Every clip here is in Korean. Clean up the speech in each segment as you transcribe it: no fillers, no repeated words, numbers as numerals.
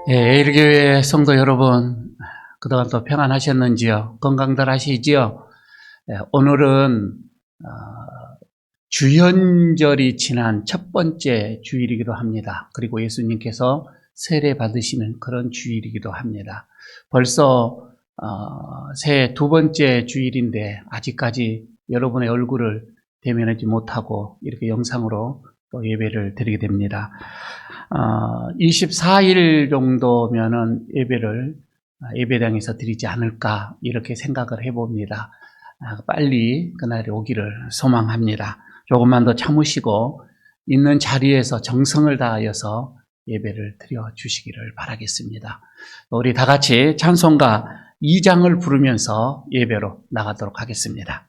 에일교회 성도 여러분, 그동안 또 평안하셨는지요? 건강들 하시지요? 오늘은 주현절이 지난 첫 번째 주일이기도 합니다. 그리고 예수님께서 세례 받으시는 그런 주일이기도 합니다. 벌써 새해 두 번째 주일인데 아직까지 여러분의 얼굴을 대면하지 못하고 이렇게 영상으로 또 예배를 드리게 됩니다. 24일 정도면은 예배를 예배당에서 드리지 않을까 이렇게 생각을 해봅니다. 빨리 그날이 오기를 소망합니다. 조금만 더 참으시고 있는 자리에서 정성을 다하여서 예배를 드려 주시기를 바라겠습니다. 우리 다 같이 찬송가 2장을 부르면서 예배로 나가도록 하겠습니다.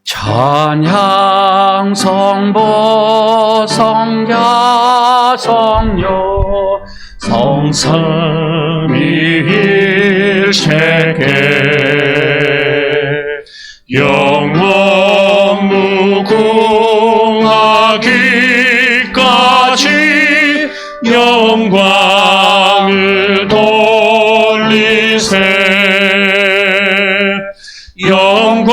찬양 성보 성자 성녀 성삼위일체계 영원 무궁하기까지 영광을 돌리세 영광을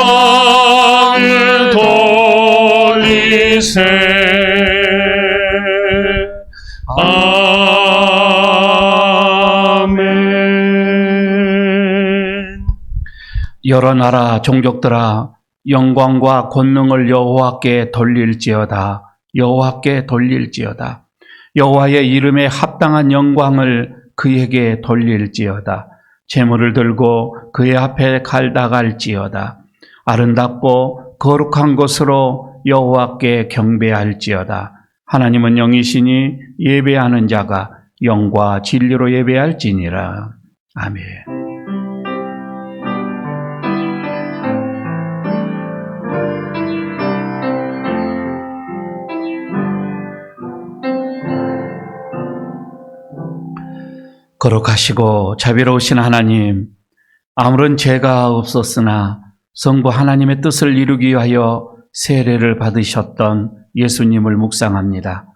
돌리세 아멘. 여러 나라 종족들아 영광과 권능을 여호와께 돌릴지어다. 여호와께 돌릴지어다. 여호와의 이름에 합당한 영광을 그에게 돌릴지어다. 재물을 들고 그의 앞에 갈다갈지어다. 아름답고 거룩한 것으로 여호와께 경배할지어다. 하나님은 영이시니 예배하는 자가 영과 진리로 예배할지니라. 아멘. 거룩하시고 자비로우신 하나님, 아무런 죄가 없었으나 성부 하나님의 뜻을 이루기 위하여 세례를 받으셨던 예수님을 묵상합니다.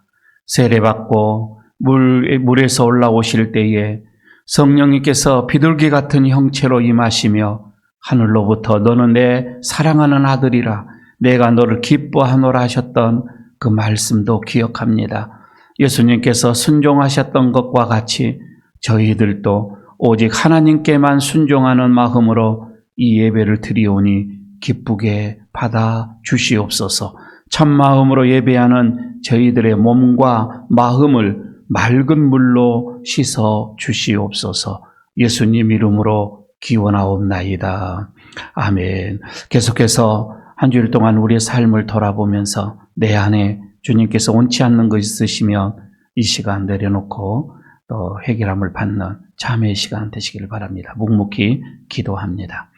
세례받고 물에서 올라오실 때에 성령님께서 비둘기 같은 형체로 임하시며 하늘로부터 너는 내 사랑하는 아들이라 내가 너를 기뻐하노라 하셨던 그 말씀도 기억합니다. 예수님께서 순종하셨던 것과 같이 저희들도 오직 하나님께만 순종하는 마음으로 이 예배를 드리오니 기쁘게 받아 주시옵소서. 참마음으로 예배하는 저희들의 몸과 마음을 맑은 물로 씻어 주시옵소서. 예수님 이름으로 기원하옵나이다. 아멘. 계속해서 한 주일 동안 우리의 삶을 돌아보면서 내 안에 주님께서 원치 않는 것 있으시면 이 시간 내려놓고 또 해결함을 받는 자매의 시간 되시기를 바랍니다. 묵묵히 기도합니다.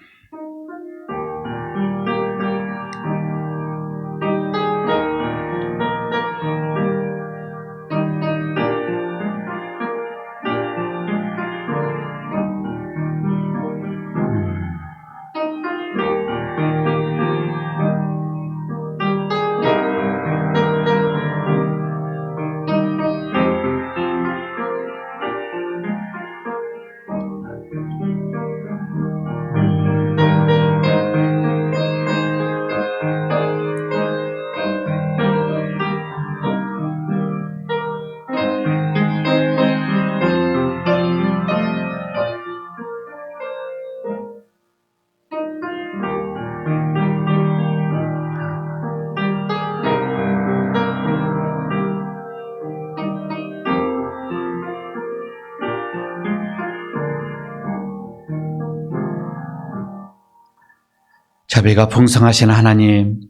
자비가 풍성하신 하나님,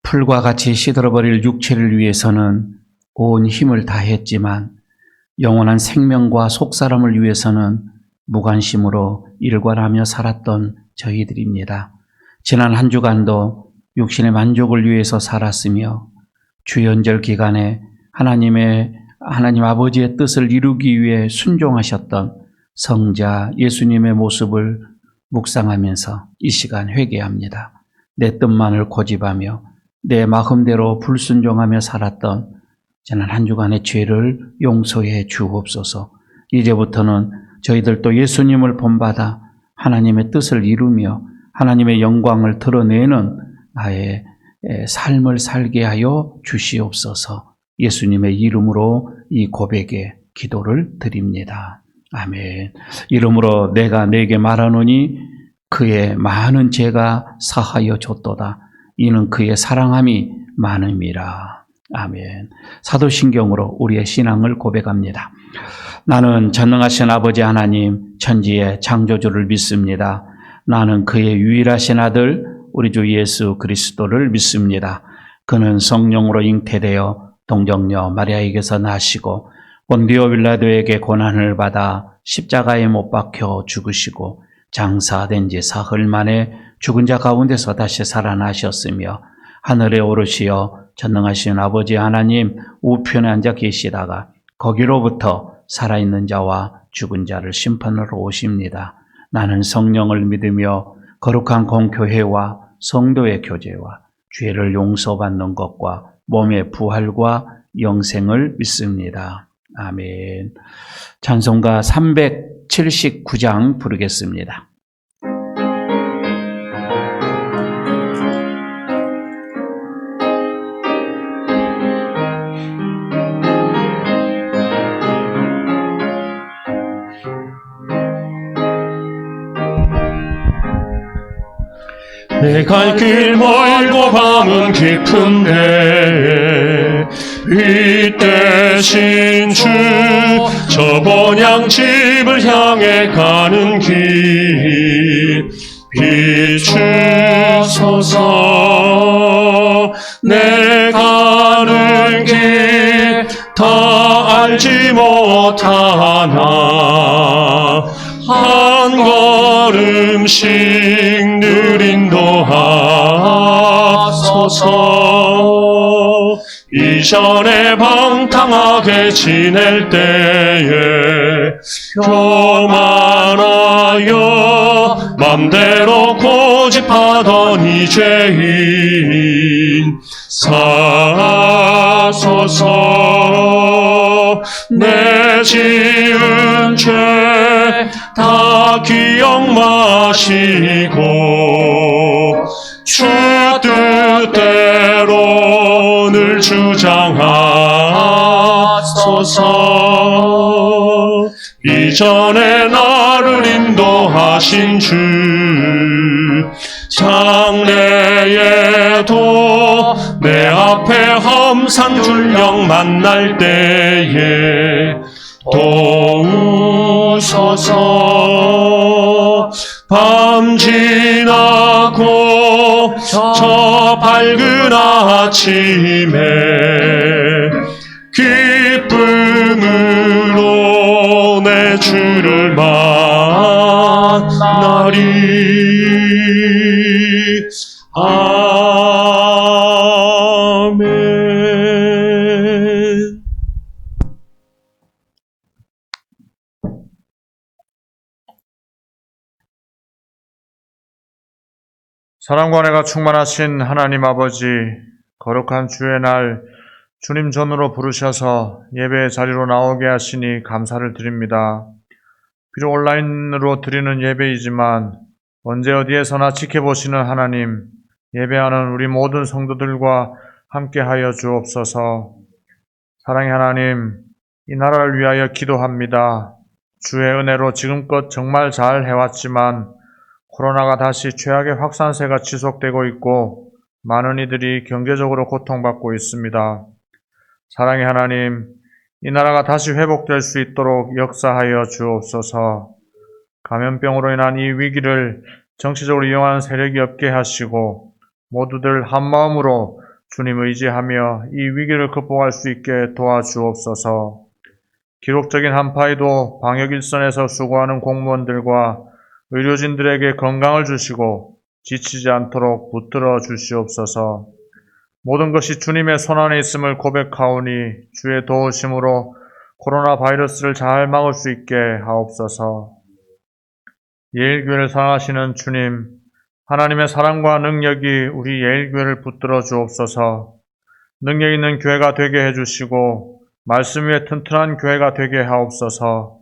풀과 같이 시들어버릴 육체를 위해서는 온 힘을 다했지만 영원한 생명과 속사람을 위해서는 무관심으로 일관하며 살았던 저희들입니다. 지난 한 주간도 육신의 만족을 위해서 살았으며 주연절 기간에 하나님 아버지의 뜻을 이루기 위해 순종하셨던 성자 예수님의 모습을 묵상하면서 이 시간 회개합니다. 내 뜻만을 고집하며 내 마음대로 불순종하며 살았던 지난 한 주간의 죄를 용서해 주옵소서. 이제부터는 저희들도 예수님을 본받아 하나님의 뜻을 이루며 하나님의 영광을 드러내는 나의 삶을 살게 하여 주시옵소서. 예수님의 이름으로 이 고백에 기도를 드립니다. 아멘. 이름으로 내가 내게 말하노니 그의 많은 죄가 사하여 줬도다. 이는 그의 사랑함이 많음이라. 아멘. 사도신경으로 우리의 신앙을 고백합니다. 나는 전능하신 아버지 하나님 천지의 창조주를 믿습니다. 나는 그의 유일하신 아들 우리 주 예수 그리스도를 믿습니다. 그는 성령으로 잉태되어 동정녀 마리아에게서 나시고 본디오 빌라도에게 고난을 받아 십자가에 못 박혀 죽으시고 장사된 지 사흘 만에 죽은 자 가운데서 다시 살아나셨으며 하늘에 오르시어 전능하신 아버지 하나님 우편에 앉아 계시다가 거기로부터 살아있는 자와 죽은 자를 심판하러 오십니다. 나는 성령을 믿으며 거룩한 공교회와 성도의 교제와 죄를 용서받는 것과 몸의 부활과 영생을 믿습니다. 아멘. 찬송가 379장 부르겠습니다. 내 갈 길 멀고 밤은 깊은데 빛 대신 주 저 본향집을 향해 가는 길 비추소서. 내 가는 길 다 알지 못하나 한 걸음씩 늘 인도하소서. 이전에 방탕하게 지낼 때에 교만하여 맘대로 고집하던 이 죄인 사소서. 내 지은 죄 다 기억 마시고 주 뜻대로 늘 주장하소서. 이전에 나를 인도하신 주 장래에도 내 앞에 험산줄령 만날 때에 도우소서. 밤 지나고 저 밝은 아침에 기쁨으로 내 주를 만나리. 아멘. 사랑과 은혜가 충만하신 하나님 아버지, 거룩한 주의 날 주님 전으로 부르셔서 예배의 자리로 나오게 하시니 감사를 드립니다. 비록 온라인으로 드리는 예배이지만 언제 어디에서나 지켜보시는 하나님, 예배하는 우리 모든 성도들과 함께하여 주옵소서. 사랑의 하나님, 이 나라를 위하여 기도합니다. 주의 은혜로 지금껏 정말 잘 해왔지만 코로나가 다시 최악의 확산세가 지속되고 있고 많은 이들이 경제적으로 고통받고 있습니다. 사랑의 하나님, 이 나라가 다시 회복될 수 있도록 역사하여 주옵소서. 감염병으로 인한 이 위기를 정치적으로 이용하는 세력이 없게 하시고 모두들 한마음으로 주님 의지하며 이 위기를 극복할 수 있게 도와주옵소서. 기록적인 한파에도 방역 일선에서 수고하는 공무원들과 의료진들에게 건강을 주시고 지치지 않도록 붙들어 주시옵소서. 모든 것이 주님의 손안에 있음을 고백하오니 주의 도우심으로 코로나 바이러스를 잘 막을 수 있게 하옵소서. 예일교회를 사랑하시는 주님, 하나님의 사랑과 능력이 우리 예일교회를 붙들어 주옵소서. 능력 있는 교회가 되게 해주시고 말씀 위에 튼튼한 교회가 되게 하옵소서.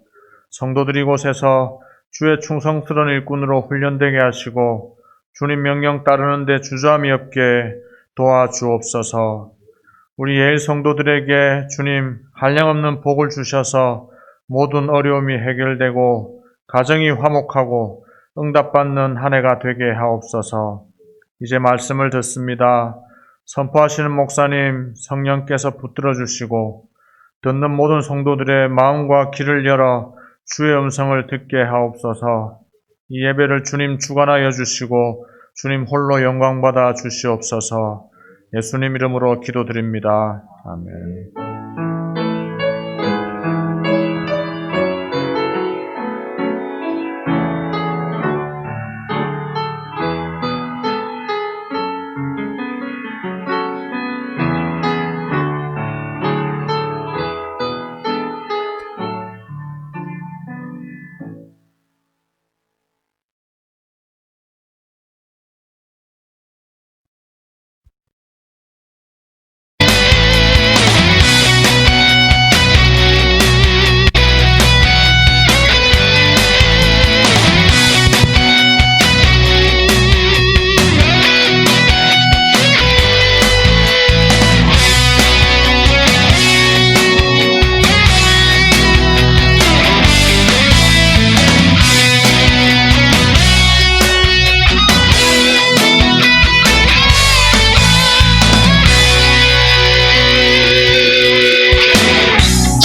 성도들이 이곳에서 주의 충성스러운 일꾼으로 훈련되게 하시고 주님 명령 따르는 데 주저함이 없게 도와주옵소서. 우리 예일 성도들에게 주님 한량없는 복을 주셔서 모든 어려움이 해결되고 가정이 화목하고 응답받는 한 해가 되게 하옵소서. 이제 말씀을 듣습니다. 선포하시는 목사님 성령께서 붙들어 주시고 듣는 모든 성도들의 마음과 귀를 열어 주의 음성을 듣게 하옵소서. 이 예배를 주님 주관하여 주시고 주님 홀로 영광받아 주시옵소서. 예수님 이름으로 기도드립니다. 아멘.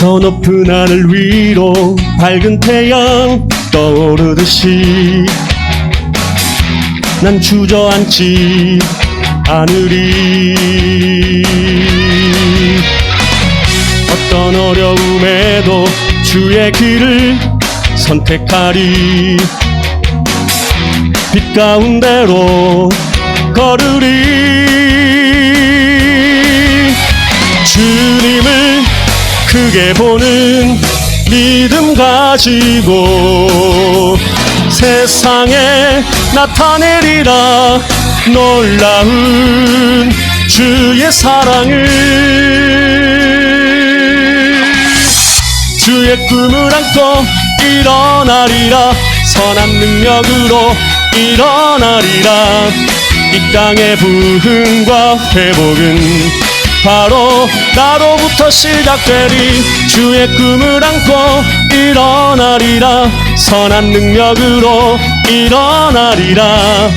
저 높은 하늘 위로 밝은 태양 떠오르듯이 난 주저앉지 않으리. 어떤 어려움에도 주의 길을 선택하리. 빛 가운데로 걸으리. 주님을 크게 보는 믿음 가지고 세상에 나타내리라. 놀라운 주의 사랑을. 주의 꿈을 안고 일어나리라. 선한 능력으로 일어나리라. 이 땅의 부흥과 회복은 바로 나로부터 시작되리. 주의 꿈을 안고 일어나리라. 선한 능력으로 일어나리라.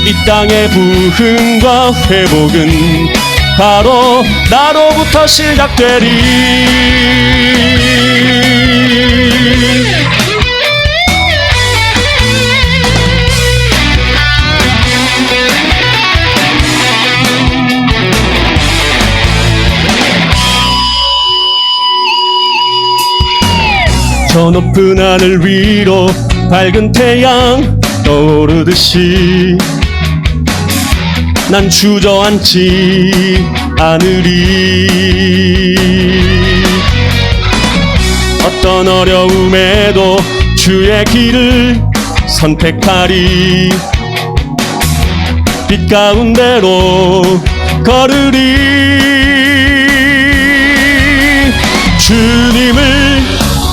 이 땅의 부흥과 회복은 바로 나로부터 시작되리. 저 높은 하늘 위로 밝은 태양 떠오르듯이 난 주저앉지 않으리. 어떤 어려움에도 주의 길을 선택하리. 빛 가운데로 걸으리. 주님을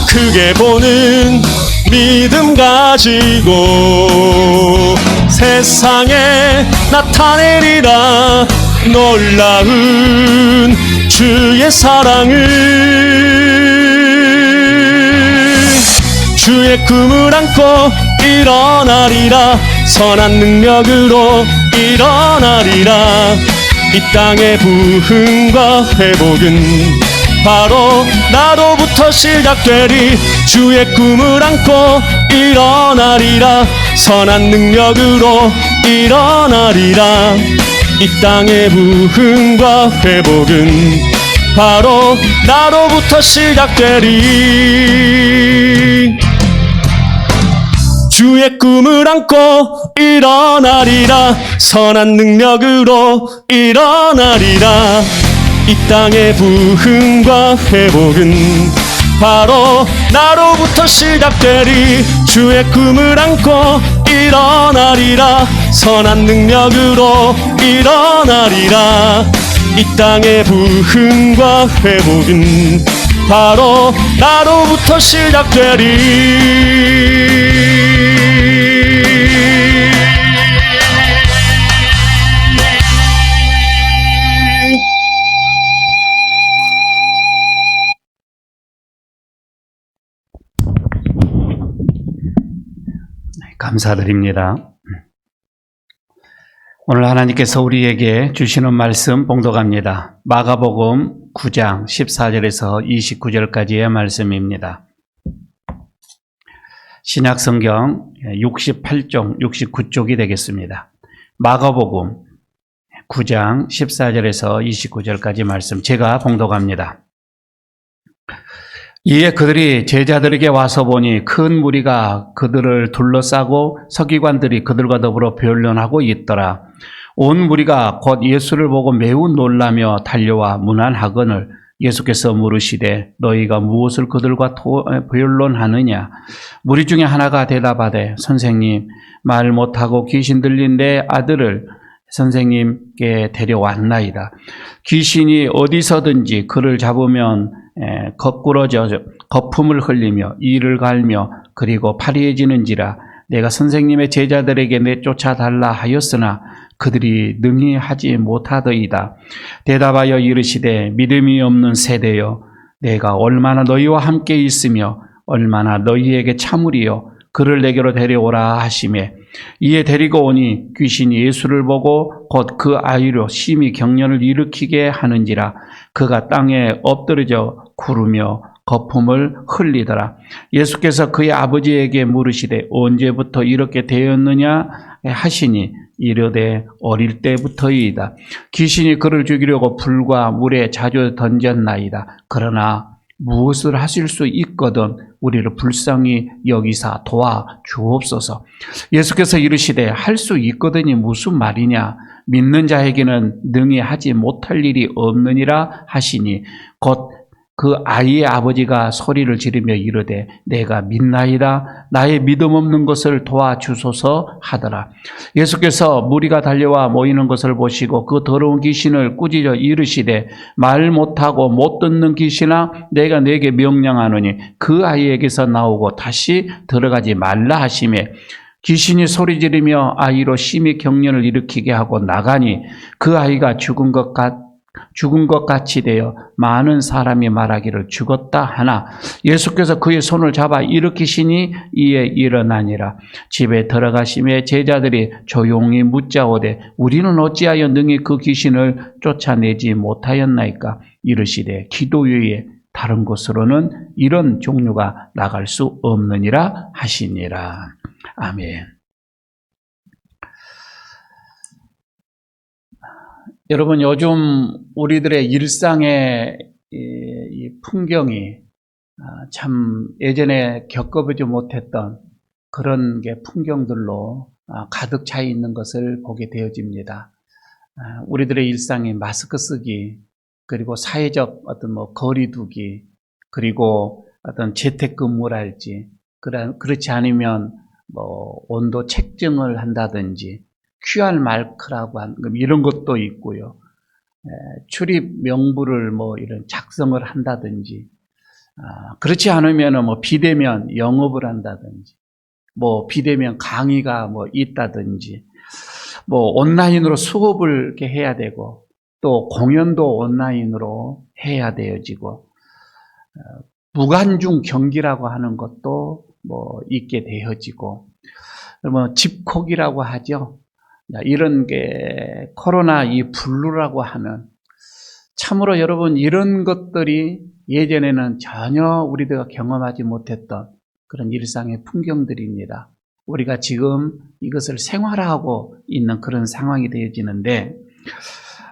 크게 보는 믿음 가지고 세상에 나타내리라. 놀라운 주의 사랑을. 주의 꿈을 안고 일어나리라. 선한 능력으로 일어나리라. 이 땅의 부흥과 회복은 바로 나로부터 시작되리. 주의 꿈을 안고 일어나리라. 선한 능력으로 일어나리라. 이 땅의 부흥과 회복은 바로 나로부터 시작되리. 주의 꿈을 안고 일어나리라. 선한 능력으로 일어나리라. 이 땅의 부흥과 회복은 바로 나로부터 시작되리. 주의 꿈을 안고 일어나리라. 선한 능력으로 일어나리라. 이 땅의 부흥과 회복은 바로 나로부터 시작되리. 감사드립니다. 오늘 하나님께서 우리에게 주시는 말씀 봉독합니다. 마가복음 9장 14절에서 29절까지의 말씀입니다. 신약성경 68쪽, 69쪽이 되겠습니다. 마가복음 9장 14절에서 29절까지 말씀 제가 봉독합니다. 이에 그들이 제자들에게 와서 보니 큰 무리가 그들을 둘러싸고 서기관들이 그들과 더불어 변론하고 있더라. 온 무리가 곧 예수를 보고 매우 놀라며 달려와 문안하거늘 예수께서 물으시되 너희가 무엇을 그들과 변론하느냐? 무리 중에 하나가 대답하되 선생님, 말 못하고 귀신 들린 내 아들을 선생님께 데려왔나이다. 귀신이 어디서든지 그를 잡으면 거꾸러져 거품을 흘리며 이를 갈며 그리고 파리해지는지라. 내가 선생님의 제자들에게 내쫓아달라 하였으나 그들이 능히 하지 못하더이다. 대답하여 이르시되 믿음이 없는 세대여, 내가 얼마나 너희와 함께 있으며 얼마나 너희에게 참으리요. 그를 내게로 데려오라 하시매 이에 데리고 오니 귀신이 예수를 보고 곧 그 아이로 심히 경련을 일으키게 하는지라. 그가 땅에 엎드러져 구르며 거품을 흘리더라. 예수께서 그의 아버지에게 물으시되 언제부터 이렇게 되었느냐 하시니 이르되 어릴 때부터이다. 귀신이 그를 죽이려고 불과 물에 자주 던졌나이다. 그러나 무엇을 하실 수 있거든 우리를 불쌍히 여기사 도와 주옵소서. 예수께서 이르시되 할 수 있거든이 무슨 말이냐? 믿는 자에게는 능히 하지 못할 일이 없느니라 하시니 곧 그 아이의 아버지가 소리를 지르며 이르되 내가 믿나이다. 나의 믿음 없는 것을 도와주소서 하더라. 예수께서 무리가 달려와 모이는 것을 보시고 그 더러운 귀신을 꾸짖어 이르시되 말 못하고 못 듣는 귀신아, 내가 네게 명령하노니 그 아이에게서 나오고 다시 들어가지 말라 하시매 귀신이 소리 지르며 아이로 심히 경련을 일으키게 하고 나가니 그 아이가 죽은 것 같이 되어 많은 사람이 말하기를 죽었다 하나 예수께서 그의 손을 잡아 일으키시니 이에 일어나니라. 집에 들어가심에 제자들이 조용히 묻자오되 우리는 어찌하여 능히 그 귀신을 쫓아내지 못하였나이까? 이르시되 기도 외에 다른 곳으로는 이런 종류가 나갈 수 없느니라 하시니라. 아멘. 여러분, 요즘 우리들의 일상의 이 풍경이 참 예전에 겪어보지 못했던 그런 게 풍경들로 가득 차 있는 것을 보게 되어집니다. 우리들의 일상이 마스크 쓰기, 그리고 사회적 어떤 거리 두기, 그리고 어떤 재택근무랄지, 그렇지 않으면 온도 책정을 한다든지, QR 마크라고 하는 이런 것도 있고요. 출입 명부를 이런 작성을 한다든지, 그렇지 않으면 비대면 영업을 한다든지, 비대면 강의가 있다든지, 온라인으로 수업을 이렇게 해야 되고, 또 공연도 온라인으로 해야 되어지고, 무관중 경기라고 하는 것도 있게 되어지고, 집콕이라고 하죠. 이런 게 코로나 이 블루라고 하는, 참으로 여러분 이런 것들이 예전에는 전혀 우리가 경험하지 못했던 그런 일상의 풍경들입니다. 우리가 지금 이것을 생활화하고 있는 그런 상황이 되어지는데,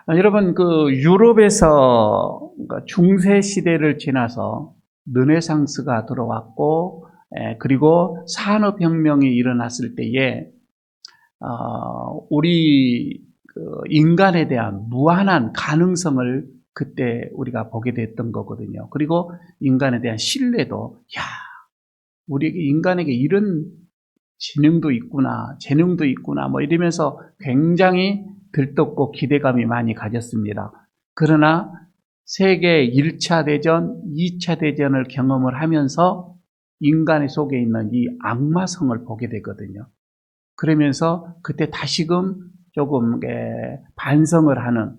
여러분 유럽에서 중세 시대를 지나서 르네상스가 들어왔고, 그리고 산업혁명이 일어났을 때에 우리 인간에 대한 무한한 가능성을 그때 우리가 보게 됐던 거거든요. 그리고 인간에 대한 신뢰도, 우리에게 인간에게 이런 지능도 있구나, 재능도 있구나, 뭐 이러면서 굉장히 들떴고 기대감이 많이 가졌습니다. 그러나 세계 1차 대전, 2차 대전을 경험을 하면서 인간의 속에 있는 이 악마성을 보게 되거든요. 그러면서 그때 다시금 조금 반성을 하는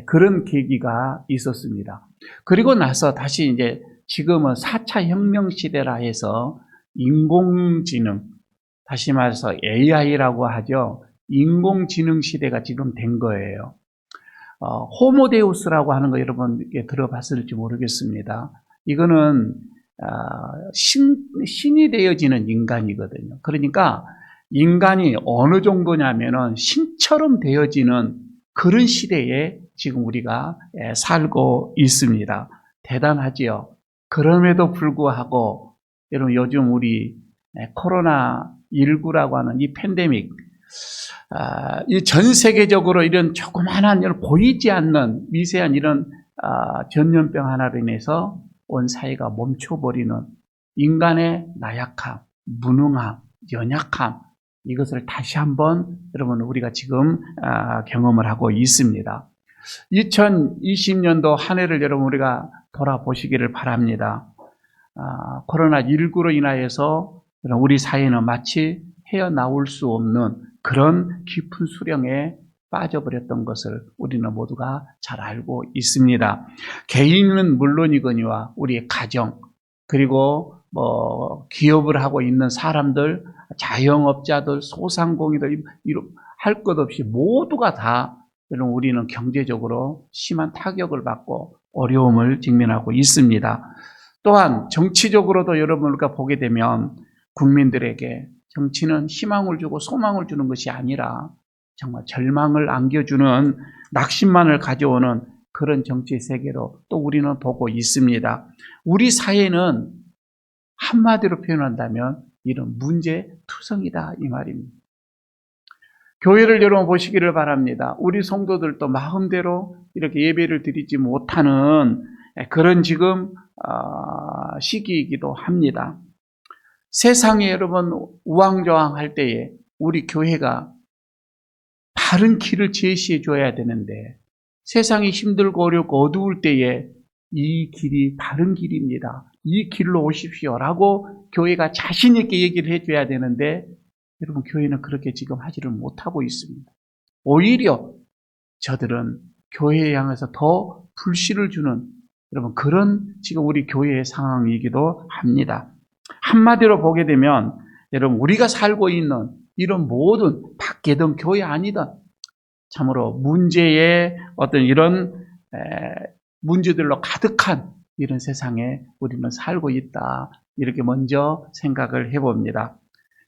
그런 계기가 있었습니다. 그리고 나서 다시 이제 지금은 4차 혁명 시대라 해서 인공지능, 다시 말해서 AI라고 하죠. 인공지능 시대가 지금 된 거예요. 호모데우스라고 하는 거 여러분 들어봤을지 모르겠습니다. 이거는 신이 되어지는 인간이거든요. 그러니까 인간이 어느 정도냐면은 신처럼 되어지는 그런 시대에 지금 우리가 살고 있습니다. 대단하지요. 그럼에도 불구하고 여러분 요즘 우리 코로나19라고 하는 이 팬데믹, 이 전 세계적으로 이런 조그마한 이런 보이지 않는 미세한 이런 전염병 하나로 인해서 온 사회가 멈춰버리는 인간의 나약함, 무능함, 연약함, 이것을 다시 한번 여러분 우리가 지금 경험을 하고 있습니다. 2020년도 한 해를 여러분 우리가 돌아보시기를 바랍니다. 코로나19로 인하여서 우리 사회는 마치 헤어나올 수 없는 그런 깊은 수렁에 빠져버렸던 것을 우리는 모두가 잘 알고 있습니다. 개인은 물론이거니와 우리의 가정, 그리고 기업을 하고 있는 사람들, 자영업자들, 소상공인들, 할 것 없이 모두가 다 우리는 경제적으로 심한 타격을 받고 어려움을 직면하고 있습니다. 또한 정치적으로도 여러분 우리가 보게 되면 국민들에게 정치는 희망을 주고 소망을 주는 것이 아니라 정말 절망을 안겨주는 낙심만을 가져오는 그런 정치 세계로 또 우리는 보고 있습니다. 우리 사회는 한마디로 표현한다면 이런 문제투성이다 이 말입니다. 교회를 여러분 보시기를 바랍니다. 우리 성도들도 마음대로 이렇게 예배를 드리지 못하는 그런 지금 시기이기도 합니다. 세상에 여러분 우왕좌왕할 때에 우리 교회가 바른 길을 제시해 줘야 되는데 세상이 힘들고 어렵고 어두울 때에 이 길이 바른 길입니다. 이 길로 오십시오라고 교회가 자신 있게 얘기를 해줘야 되는데 여러분 교회는 그렇게 지금 하지를 못하고 있습니다. 오히려 저들은 교회에 향해서 더 불씨를 주는 여러분 그런 지금 우리 교회의 상황이기도 합니다. 한마디로 보게 되면 여러분 우리가 살고 있는 이런 모든 밖에든 교회 아니든 참으로 문제의 어떤 이런 문제들로 가득한 이런 세상에 우리는 살고 있다. 이렇게 먼저 생각을 해봅니다.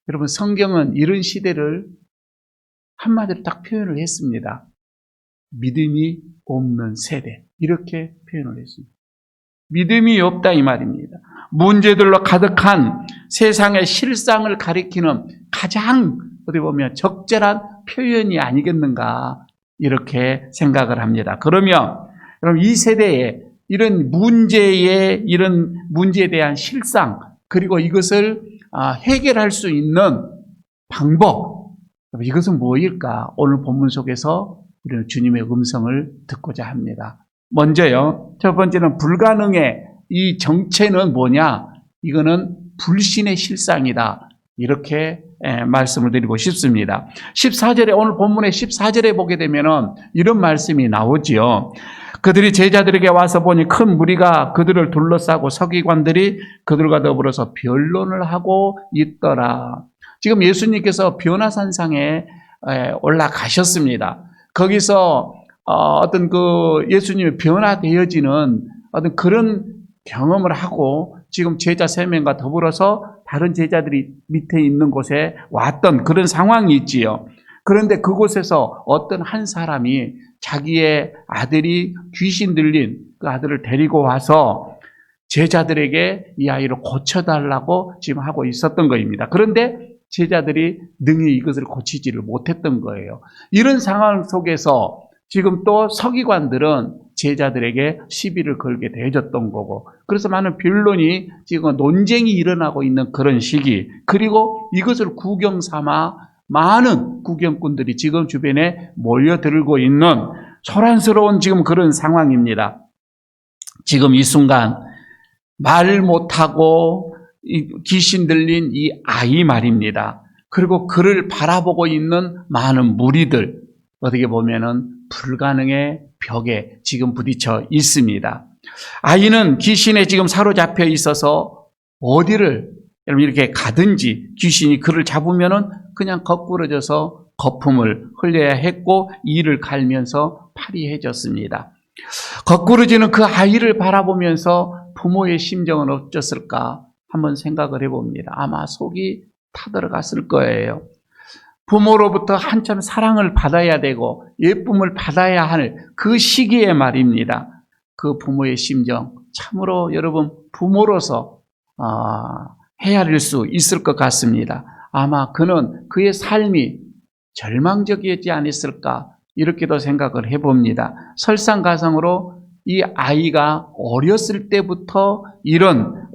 여러분 성경은 이런 시대를 한마디로 딱 표현을 했습니다. 믿음이 없는 세대 이렇게 표현을 했습니다. 믿음이 없다 이 말입니다. 문제들로 가득한 세상의 실상을 가리키는 가장 어디 보면 적절한 표현이 아니겠는가 이렇게 생각을 합니다. 그러면 여러분 이 세대에 이런 문제에 대한 실상 그리고 이것을 해결할 수 있는 방법 이것은 뭐일까? 오늘 본문 속에서 우리는 주님의 음성을 듣고자 합니다. 먼저요. 첫 번째는 불가능의 이 정체는 뭐냐? 이거는 불신의 실상이다. 이렇게 말씀을 드리고 싶습니다. 14절에 오늘 본문의 14절에 보게 되면은 이런 말씀이 나오지요. 그들이 제자들에게 와서 보니 큰 무리가 그들을 둘러싸고 서기관들이 그들과 더불어서 변론을 하고 있더라. 지금 예수님께서 변화산상에 올라가셨습니다. 거기서 어떤 예수님이 변화되어지는 어떤 그런 경험을 하고 지금 제자 3명과 더불어서 다른 제자들이 밑에 있는 곳에 왔던 그런 상황이 있지요. 그런데 그곳에서 어떤 한 사람이 자기의 아들이 귀신 들린 그 아들을 데리고 와서 제자들에게 이 아이를 고쳐달라고 지금 하고 있었던 것입니다. 그런데 제자들이 능히 이것을 고치지를 못했던 거예요. 이런 상황 속에서 지금 또 서기관들은 제자들에게 시비를 걸게 되어졌던 거고, 그래서 많은 변론이 지금 논쟁이 일어나고 있는 그런 시기, 그리고 이것을 구경 삼아 많은 구경꾼들이 지금 주변에 몰려들고 있는 소란스러운 지금 그런 상황입니다. 지금 이 순간 말 못하고 귀신 들린 이 아이 말입니다. 그리고 그를 바라보고 있는 많은 무리들, 어떻게 보면은 불가능의 벽에 지금 부딪혀 있습니다. 아이는 귀신에 지금 사로잡혀 있어서 어디를 여러분 이렇게 가든지 귀신이 그를 잡으면은 그냥 거꾸러져서 거품을 흘려야 했고 이를 갈면서 파리해졌습니다. 거꾸러지는 그 아이를 바라보면서 부모의 심정은 어쩌을까 한번 생각을 해봅니다. 아마 속이 타들어갔을 거예요. 부모로부터 한참 사랑을 받아야 되고 예쁨을 받아야 할 그 시기에 말입니다. 그 부모의 심정, 참으로 여러분 부모로서 헤아릴 수 있을 것 같습니다. 아마 그는 그의 삶이 절망적이었지 않았을까 이렇게도 생각을 해봅니다. 설상가상으로 이 아이가 어렸을 때부터 이런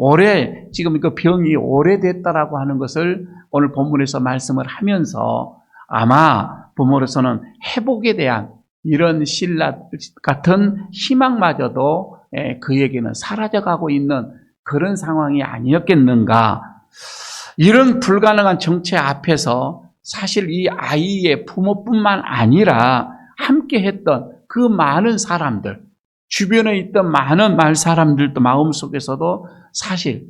지금 그 병이 오래됐다라고 하는 것을 오늘 본문에서 말씀을 하면서 아마 부모로서는 회복에 대한 이런 신라 같은 희망마저도 그에게는 사라져가고 있는 그런 상황이 아니었겠는가. 이런 불가능한 정체 앞에서 사실 이 아이의 부모뿐만 아니라 함께 했던 그 많은 사람들, 주변에 있던 많은 말 사람들도 마음속에서도 사실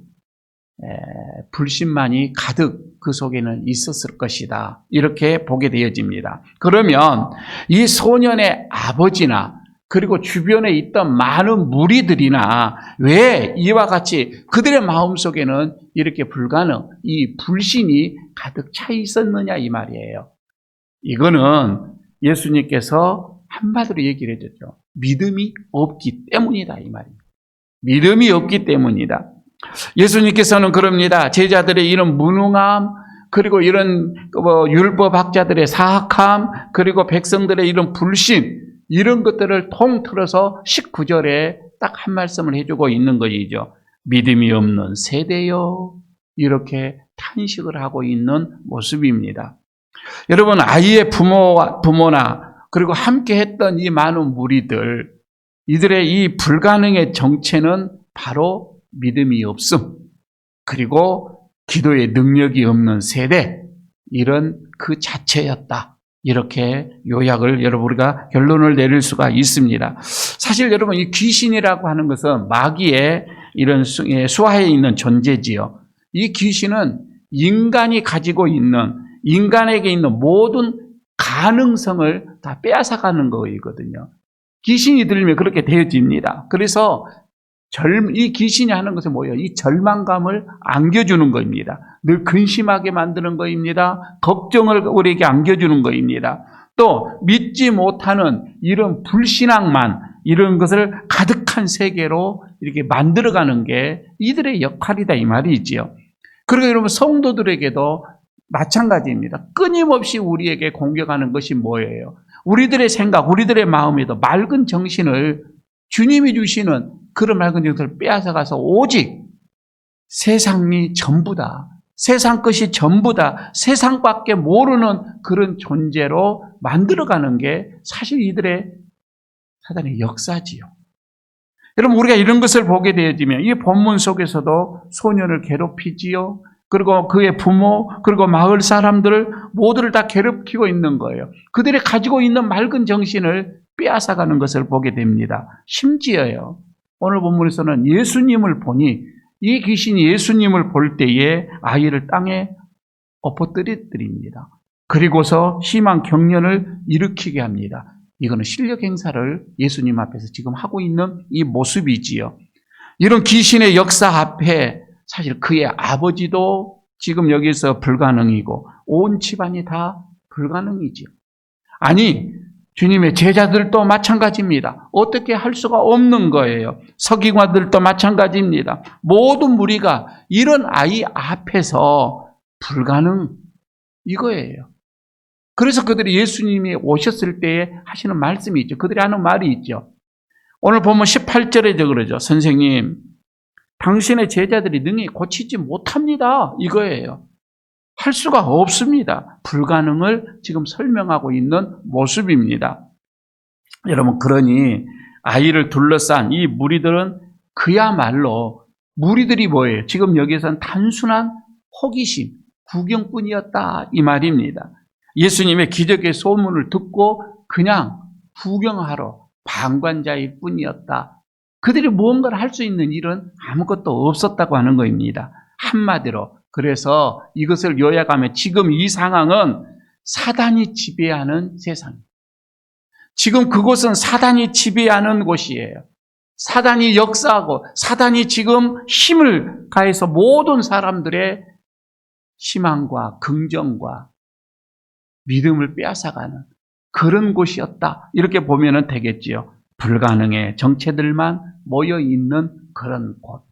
불신만이 가득 그 속에는 있었을 것이다. 이렇게 보게 되어집니다. 그러면 이 소년의 아버지나 그리고 주변에 있던 많은 무리들이나 왜 이와 같이 그들의 마음속에는 이렇게 이 불신이 가득 차 있었느냐 이 말이에요. 이거는 예수님께서 한마디로 얘기를 해줬죠. 믿음이 없기 때문이다 이 말입니다. 믿음이 없기 때문이다. 예수님께서는 그럽니다. 제자들의 이런 무능함, 그리고 이런 율법학자들의 사악함, 그리고 백성들의 이런 불신, 이런 것들을 통틀어서 19절에 딱 한 말씀을 해주고 있는 것이죠. 믿음이 없는 세대요. 이렇게 탄식을 하고 있는 모습입니다. 여러분, 아이의 부모나 그리고 함께 했던 이 많은 무리들, 이들의 이 불가능의 정체는 바로 믿음이 없음, 그리고 기도의 능력이 없는 세대, 이런 그 자체였다. 이렇게 요약을 우리가 결론을 내릴 수가 있습니다. 사실 여러분, 이 귀신이라고 하는 것은 마귀의 이런 수하에 있는 존재지요. 이 귀신은 인간이 가지고 있는, 인간에게 있는 모든 가능성을 다 빼앗아가는 거이거든요. 귀신이 들리면 그렇게 되어집니다. 그래서 이 귀신이 하는 것은 뭐예요? 이 절망감을 안겨주는 겁니다. 늘 근심하게 만드는 거입니다. 걱정을 우리에게 안겨주는 거입니다. 또 믿지 못하는 이런 불신앙만, 이런 것을 가득한 세계로 이렇게 만들어가는 게 이들의 역할이다 이 말이지요. 그리고 여러분, 성도들에게도 마찬가지입니다. 끊임없이 우리에게 공격하는 것이 뭐예요? 우리들의 생각, 우리들의 마음에도 맑은 정신을, 주님이 주시는 그런 맑은 정신을 빼앗아가서 오직 세상이 전부다, 세상 것이 전부다, 세상밖에 모르는 그런 존재로 만들어가는 게 사실 이들의 사단의 역사지요. 여러분, 우리가 이런 것을 보게 되어지면 이 본문 속에서도 소년을 괴롭히지요. 그리고 그의 부모, 그리고 마을 사람들을 모두를 다 괴롭히고 있는 거예요. 그들이 가지고 있는 맑은 정신을 빼앗아가는 것을 보게 됩니다. 심지어요, 오늘 본문에서는 예수님을 보니 이 귀신이 예수님을 볼 때에 아이를 땅에 엎어뜨립니다. 그리고서 심한 경련을 일으키게 합니다. 이거는 실력 행사를 예수님 앞에서 지금 하고 있는 이 모습이지요. 이런 귀신의 역사 앞에 사실 그의 아버지도 지금 여기서 불가능이고 온 집안이 다 불가능이지요. 아니, 주님의 제자들도 마찬가지입니다. 어떻게 할 수가 없는 거예요. 서기관들도 마찬가지입니다. 모든 무리가 이런 아이 앞에서 불가능, 이거예요. 그래서 그들이 예수님이 오셨을 때에 하시는 말씀이 있죠. 그들이 하는 말이 있죠. 오늘 보면 18절에도 그러죠. 선생님, 당신의 제자들이 능히 고치지 못합니다. 이거예요. 할 수가 없습니다. 불가능을 지금 설명하고 있는 모습입니다. 여러분, 그러니 아이를 둘러싼 이 무리들은 그야말로 무리들이 뭐예요? 지금 여기서는 단순한 호기심, 구경뿐이었다 이 말입니다. 예수님의 기적의 소문을 듣고 그냥 구경하러 방관자일 뿐이었다. 그들이 무언가를 할 수 있는 일은 아무것도 없었다고 하는 것입니다. 한마디로 그래서 이것을 요약하면 지금 이 상황은 사단이 지배하는 세상입니다. 지금 그곳은 사단이 지배하는 곳이에요. 사단이 역사하고 사단이 지금 힘을 가해서 모든 사람들의 희망과 긍정과 믿음을 빼앗아가는 그런 곳이었다. 이렇게 보면 되겠지요. 불가능의 정체들만 모여 있는 그런 곳.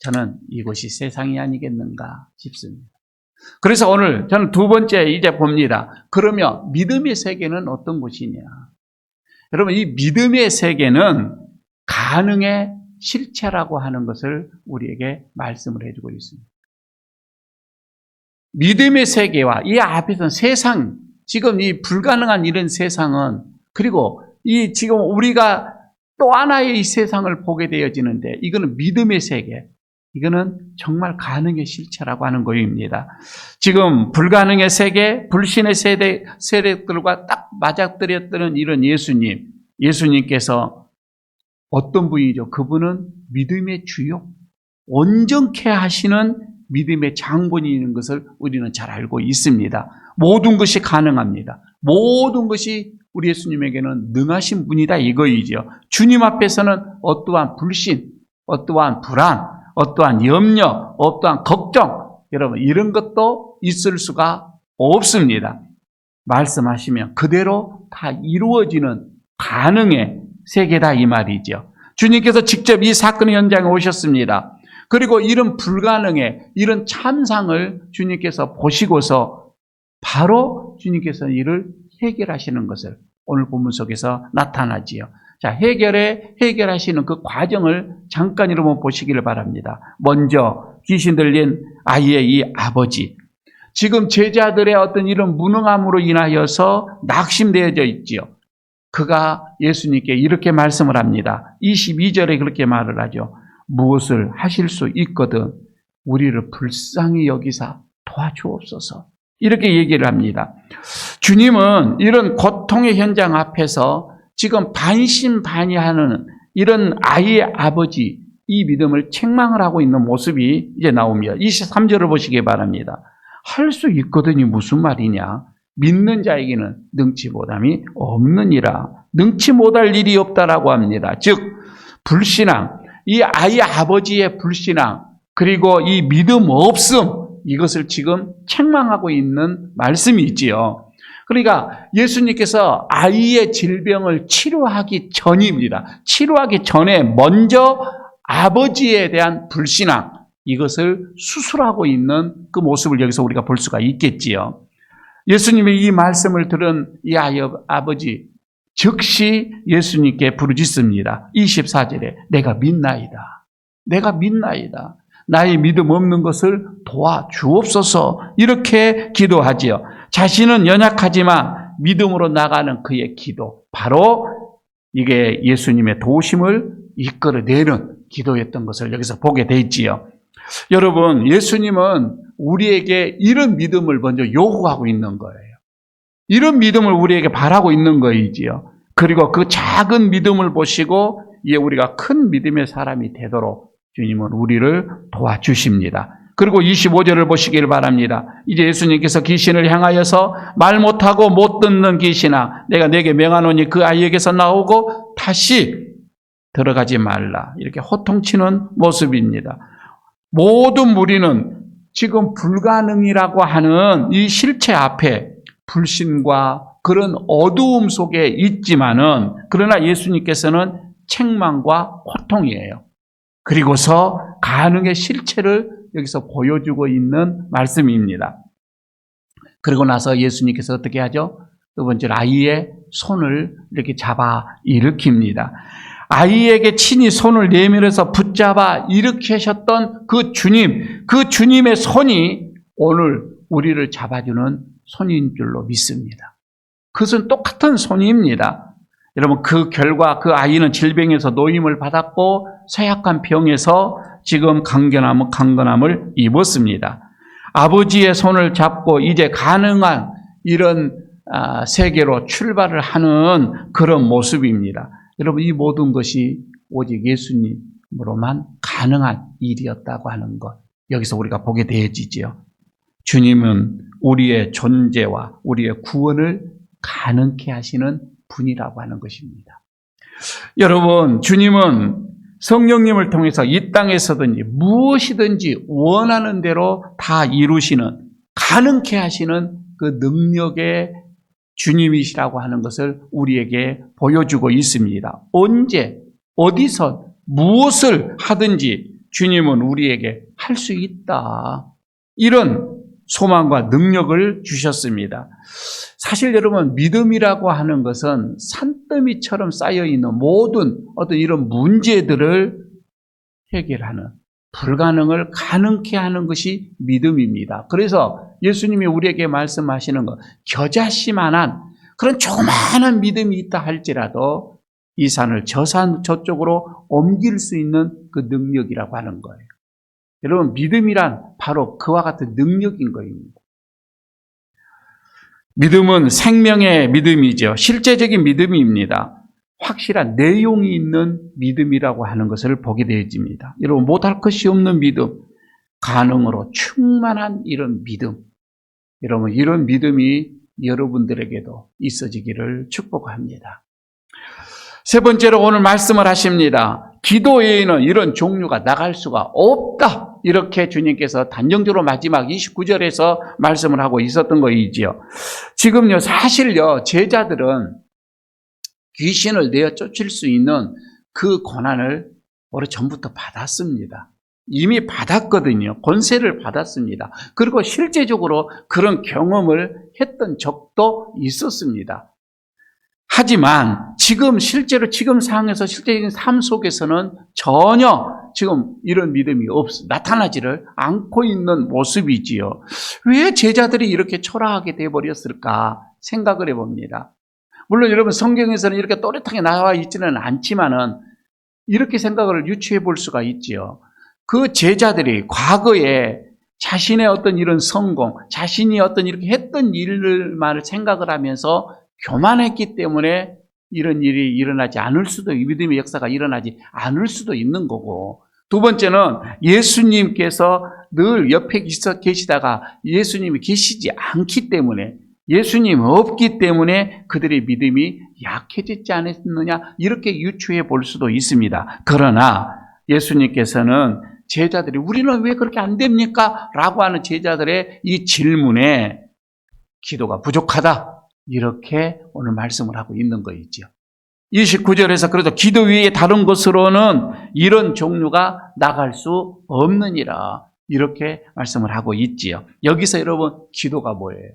저는 이곳이 세상이 아니겠는가 싶습니다. 그래서 오늘 저는 두 번째 이제 봅니다. 그러면 믿음의 세계는 어떤 곳이냐? 여러분, 이 믿음의 세계는 가능의 실체라고 하는 것을 우리에게 말씀을 해주고 있습니다. 믿음의 세계와 이 앞에서는 세상, 지금 이 불가능한 이런 세상은, 그리고 이 지금 우리가 또 하나의 이 세상을 보게 되어지는데, 이거는 믿음의 세계, 이거는 정말 가능의 실체라고 하는 것입니다. 지금 불가능의 세계, 불신의 세력들과 딱 맞닥뜨렸던 이런 예수님께서 어떤 분이죠? 그분은 믿음의 주요, 온전케 하시는 믿음의 장본이 있는 것을 우리는 잘 알고 있습니다. 모든 것이 가능합니다. 모든 것이 우리 예수님에게는 능하신 분이다 이거이죠. 주님 앞에서는 어떠한 불신, 어떠한 불안, 어떠한 염려, 어떠한 걱정, 여러분 이런 것도 있을 수가 없습니다. 말씀하시면 그대로 다 이루어지는 가능의 세계다 이 말이죠. 주님께서 직접 이 사건 현장에 오셨습니다. 그리고 이런 불가능의 이런 참상을 주님께서 보시고서 바로 주님께서 이를 해결하시는 것을 오늘 본문 속에서 나타나지요. 자, 해결하시는 그 과정을 잠깐 여러분 보시기를 바랍니다. 먼저 귀신 들린 아이의 이 아버지. 지금 제자들의 어떤 이런 무능함으로 인하여서 낙심되어져 있지요. 그가 예수님께 이렇게 말씀을 합니다. 22절에 그렇게 말을 하죠. 무엇을 하실 수 있거든 우리를 불쌍히 여기사 도와주옵소서. 이렇게 얘기를 합니다. 주님은 이런 고통의 현장 앞에서 지금 반신반의하는 이런 아이의 아버지, 이 믿음을 책망을 하고 있는 모습이 이제 나옵니다. 23절을 보시기 바랍니다. 할 수 있거든이 무슨 말이냐? 믿는 자에게는 능치 못함이 없느니라. 능치 못할 일이 없다라고 합니다. 즉 불신앙, 이 아이 아버지의 불신앙, 그리고 이 믿음 없음, 이것을 지금 책망하고 있는 말씀이 있지요. 그러니까 예수님께서 아이의 질병을 치료하기 전입니다. 치료하기 전에 먼저 아버지에 대한 불신앙, 이것을 수술하고 있는 그 모습을 여기서 우리가 볼 수가 있겠지요. 예수님의 이 말씀을 들은 이 아버지 즉시 예수님께 부르짖습니다. 24절에 내가 믿나이다. 내가 믿나이다. 나의 믿음 없는 것을 도와주옵소서. 이렇게 기도하지요. 자신은 연약하지만 믿음으로 나가는 그의 기도, 바로 이게 예수님의 도우심을 이끌어내는 기도였던 것을 여기서 보게 되지요. 여러분, 예수님은 우리에게 이런 믿음을 먼저 요구하고 있는 거예요. 이런 믿음을 우리에게 바라고 있는 거이지요. 그리고 그 작은 믿음을 보시고 이제 우리가 큰 믿음의 사람이 되도록 주님은 우리를 도와주십니다. 그리고 25절을 보시길 바랍니다. 이제 예수님께서 귀신을 향하여서 말 못하고 못 듣는 귀신아, 내가 내게 명하노니 그 아이에게서 나오고 다시 들어가지 말라. 이렇게 호통치는 모습입니다. 모든 무리는 지금 불가능이라고 하는 이 실체 앞에 불신과 그런 어두움 속에 있지만은, 그러나 예수님께서는 책망과 호통이에요. 그리고서 가능의 실체를 여기서 보여주고 있는 말씀입니다. 그리고 나서 예수님께서 어떻게 하죠? 두 번째로 아이의 손을 이렇게 잡아 일으킵니다. 아이에게 친히 손을 내밀어서 붙잡아 일으키셨던 그 주님의 손이 오늘 우리를 잡아주는 손인 줄로 믿습니다. 그것은 똑같은 손입니다. 여러분, 그 결과 그 아이는 질병에서 노임을 받았고 쇠약한 병에서 지금 강건함을 입었습니다. 아버지의 손을 잡고 이제 가능한 이런 세계로 출발을 하는 그런 모습입니다. 여러분, 이 모든 것이 오직 예수님으로만 가능한 일이었다고 하는 것, 여기서 우리가 보게 되어지지요. 주님은 우리의 존재와 우리의 구원을 가능케 하시는 분이라고 하는 것입니다. 여러분, 주님은 성령님을 통해서 이 땅에서든지 무엇이든지 원하는 대로 다 이루시는, 가능케 하시는 그 능력의 주님이시라고 하는 것을 우리에게 보여주고 있습니다. 언제, 어디서, 무엇을 하든지 주님은 우리에게 할 수 있다. 이런 소망과 능력을 주셨습니다. 사실 여러분, 믿음이라고 하는 것은 산더미처럼 쌓여있는 모든 어떤 이런 문제들을 해결하는, 불가능을 가능케 하는 것이 믿음입니다. 그래서 예수님이 우리에게 말씀하시는 것, 겨자씨만한 그런 조그마한 믿음이 있다 할지라도 이 산을 저 산 저쪽으로 옮길 수 있는 그 능력이라고 하는 거예요. 여러분, 믿음이란 바로 그와 같은 능력인 것입니다. 믿음은 생명의 믿음이죠. 실제적인 믿음입니다. 확실한 내용이 있는 믿음이라고 하는 것을 보게 되어집니다. 여러분, 못할 것이 없는 믿음, 가능으로 충만한 이런 믿음. 여러분, 이런 믿음이 여러분들에게도 있어지기를 축복합니다. 세 번째로 오늘 말씀을 하십니다. 기도 외에는 이런 종류가 나갈 수가 없다. 이렇게 주님께서 단정적으로 마지막 29절에서 말씀을 하고 있었던 것이지요. 지금요, 사실요, 제자들은 귀신을 내어 쫓을 수 있는 그 권한을 오래 전부터 받았습니다. 이미 받았거든요. 권세를 받았습니다. 그리고 실제적으로 그런 경험을 했던 적도 있었습니다. 하지만 실제로 지금 상황에서 실제적인 삶 속에서는 전혀 지금 이런 믿음이 나타나지를 않고 있는 모습이지요. 왜 제자들이 이렇게 초라하게 되어버렸을까 생각을 해봅니다. 물론 여러분, 성경에서는 이렇게 또렷하게 나와 있지는 않지만은 이렇게 생각을 유추해 볼 수가 있지요. 그 제자들이 과거에 자신의 어떤 이런 성공, 자신이 어떤 이렇게 했던 일들만 생각을 하면서 교만했기 때문에 이런 일이 일어나지 않을 수도, 믿음의 역사가 일어나지 않을 수도 있는 거고, 두 번째는 예수님께서 늘 옆에 계시다가 예수님이 계시지 않기 때문에, 예수님 없기 때문에 그들의 믿음이 약해지지 않았느냐, 이렇게 유추해 볼 수도 있습니다. 그러나 예수님께서는 제자들이 우리는 왜 그렇게 안 됩니까? 라고 하는 제자들의 이 질문에 기도가 부족하다, 이렇게 오늘 말씀을 하고 있는 거이죠. 29절에서 그래도 기도 외에 다른 것으로는 이런 종류가 나갈 수 없느니라, 이렇게 말씀을 하고 있지요. 여기서 여러분, 기도가 뭐예요?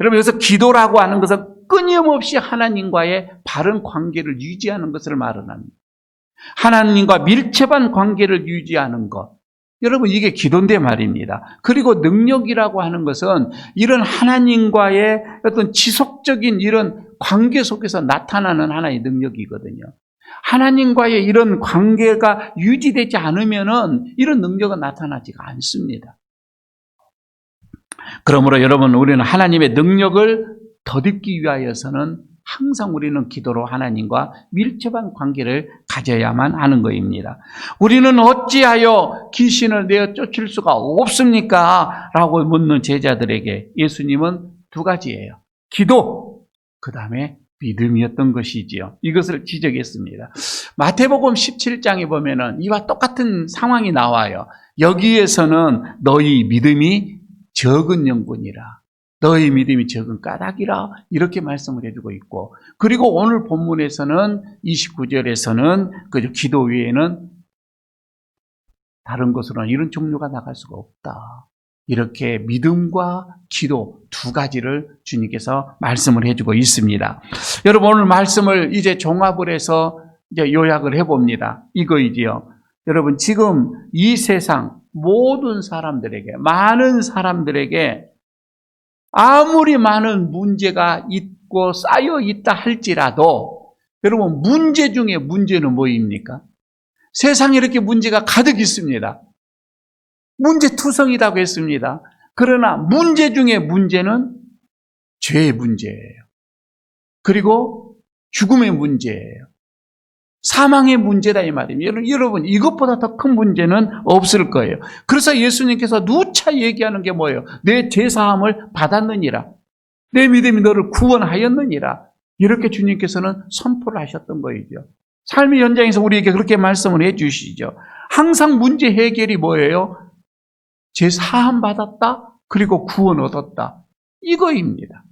여러분, 여기서 기도라고 하는 것은 끊임없이 하나님과의 바른 관계를 유지하는 것을 말은 합니다. 하나님과 밀접한 관계를 유지하는 것. 여러분, 이게 기도인데 말입니다. 그리고 능력이라고 하는 것은 이런 하나님과의 어떤 지속적인 이런 관계 속에서 나타나는 하나의 능력이거든요. 하나님과의 이런 관계가 유지되지 않으면은 이런 능력은 나타나지가 않습니다. 그러므로 여러분, 우리는 하나님의 능력을 덧입기 위하여서는 항상 우리는 기도로 하나님과 밀접한 관계를 가져야만 하는 것입니다. 우리는 어찌하여 귀신을 내어 쫓을 수가 없습니까? 라고 묻는 제자들에게 예수님은 두 가지예요. 기도, 그 다음에 믿음이었던 것이지요. 이것을 지적했습니다. 마태복음 17장에 보면은 이와 똑같은 상황이 나와요. 여기에서는 너희 믿음이 적은 영분이라, 너희 믿음이 적은 까닭이라, 이렇게 말씀을 해주고 있고, 그리고 오늘 본문에서는 29절에서는 그 기도 외에는 다른 것으로는 이런 종류가 나갈 수가 없다, 이렇게 믿음과 기도 두 가지를 주님께서 말씀을 해주고 있습니다. 여러분, 오늘 말씀을 이제 종합을 해서 이제 요약을 해봅니다. 이거이지요. 여러분, 지금 이 세상 모든 사람들에게, 많은 사람들에게 아무리 많은 문제가 있고 쌓여 있다 할지라도, 여러분, 문제 중에 문제는 뭐입니까? 세상에 이렇게 문제가 가득 있습니다. 문제투성이라고 했습니다. 그러나 문제 중에 문제는 죄의 문제예요. 그리고 죽음의 문제예요. 사망의 문제다 이 말입니다. 여러분, 이것보다 더 큰 문제는 없을 거예요. 그래서 예수님께서 누차 얘기하는 게 뭐예요? 내 죄사함을 받았느니라. 내 믿음이 너를 구원하였느니라. 이렇게 주님께서는 선포를 하셨던 거이죠. 삶의 현장에서 우리에게 그렇게 말씀을 해 주시죠. 항상 문제 해결이 뭐예요? 죄사함 받았다, 그리고 구원 얻었다. 이거입니다.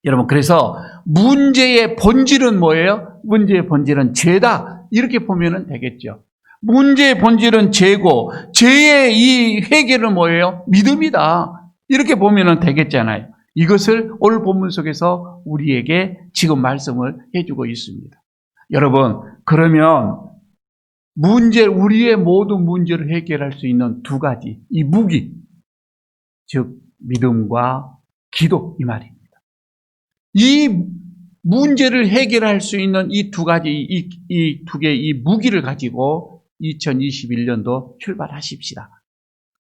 여러분, 그래서 문제의 본질은 뭐예요? 문제의 본질은 죄다. 이렇게 보면 되겠죠. 문제의 본질은 죄고, 죄의 이 해결은 뭐예요? 믿음이다. 이렇게 보면 되겠잖아요. 이것을 오늘 본문 속에서 우리에게 지금 말씀을 해주고 있습니다. 여러분, 그러면 우리의 모든 문제를 해결할 수 있는 두 가지, 이 무기, 즉 믿음과 기도, 이 말입니다. 이 문제를 해결할 수 있는 이 두 가지, 이 두 개의 이 무기를 가지고 2021년도 출발하십시다.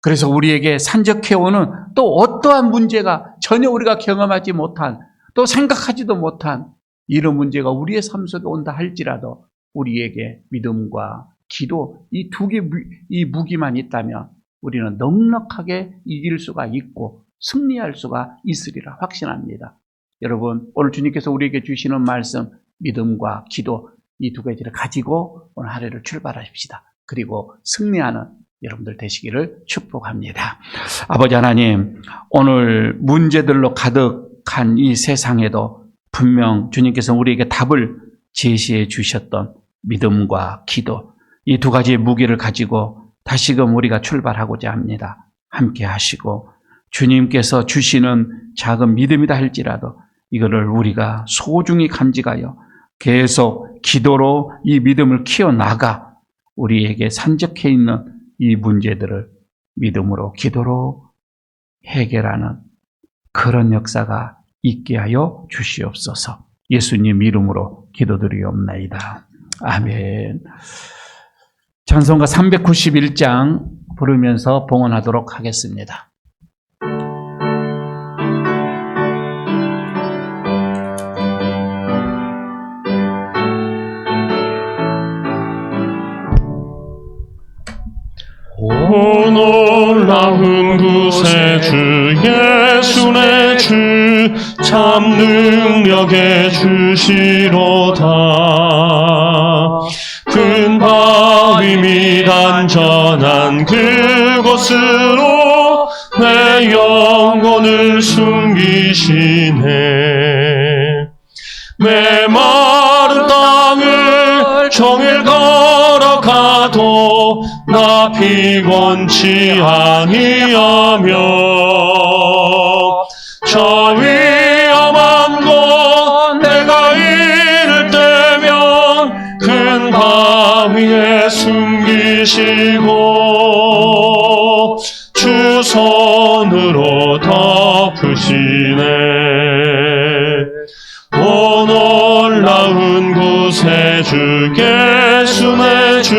그래서 우리에게 산적해오는 또 어떠한 문제가 전혀 우리가 경험하지 못한, 또 생각하지도 못한 이런 문제가 우리의 삶 속에 온다 할지라도 우리에게 믿음과 기도, 이 두 개, 이 무기만 있다면 우리는 넉넉하게 이길 수가 있고 승리할 수가 있으리라 확신합니다. 여러분, 오늘 주님께서 우리에게 주시는 말씀, 믿음과 기도, 이 두 가지를 가지고 오늘 하루를 출발하십시다. 그리고 승리하는 여러분들 되시기를 축복합니다. 아버지 하나님, 오늘 문제들로 가득한 이 세상에도 분명 주님께서 우리에게 답을 제시해 주셨던 믿음과 기도, 이 두 가지의 무기를 가지고 다시금 우리가 출발하고자 합니다. 함께 하시고 주님께서 주시는 작은 믿음이다 할지라도 이거를 우리가 소중히 간직하여 계속 기도로 이 믿음을 키워나가 우리에게 산적해 있는 이 문제들을 믿음으로 기도로 해결하는 그런 역사가 있게 하여 주시옵소서. 예수님 이름으로 기도드리옵나이다. 아멘. 찬송가 391장 부르면서 봉헌하도록 하겠습니다. 오 놀라운 구세주 예수 내 주 참 능력의 주시로다. 큰 바위 및 안전한 그곳으로 내 영혼을 숨기시네. 메마른 땅을 종일 걸어가도 나 피곤치 아니하며 저 위험한 곳 내가 이를 때면 큰 바위에 숨기시고 주 손으로 덮으시네. 오 놀라운 구세주 예수 내 주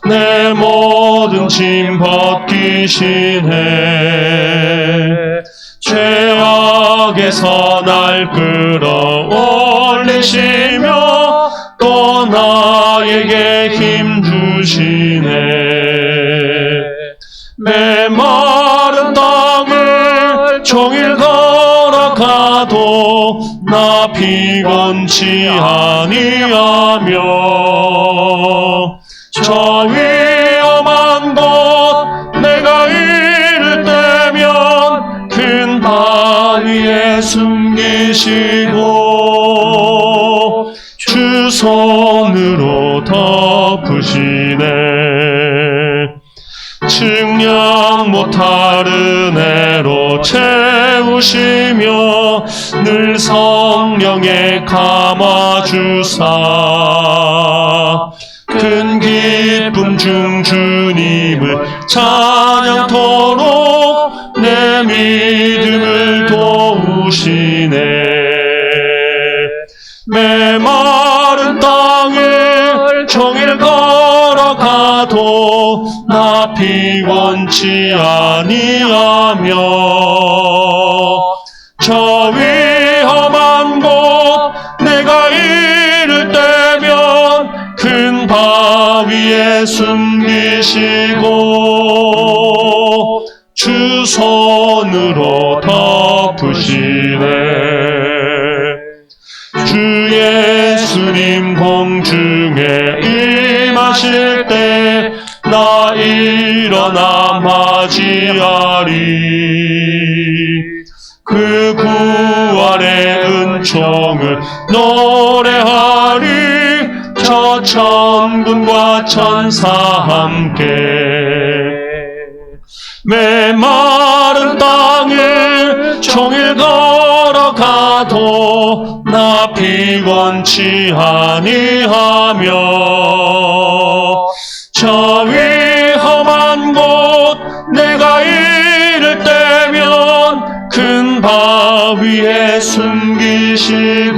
내 모든 짐 벗기시네. 죄악에서 날 끌어올리시며 또 나에게 힘 주시네. 메마른 땅을 종일 걸어가도 나 피곤치 아니하며 저 위험한 곳 내가 이를 때면 큰 바위에 숨기시고 주 손으로 덮으시네. 측량 채우시며 늘 성령에 감아주사 큰 기쁨 중 주님을 찬양토록 내 믿음을 도우시네. 메마른 땅을 종일 걸어가도 나 피곤치 아니하며 저 위험한 곳 내가 이를 때면 큰 바위에 숨기시고 주 손으로 덮으시네. 주 예수님 공중에 임하실 때 나 일어나 맞이하리. 그 구원의 은총을 노래하리. 저 천군과 천사 함께 메마른 땅을 종일 걸어가도 나 피곤치 아니하며 저 위험한 곳 내가 이를 때면 큰 바위에 숨기시고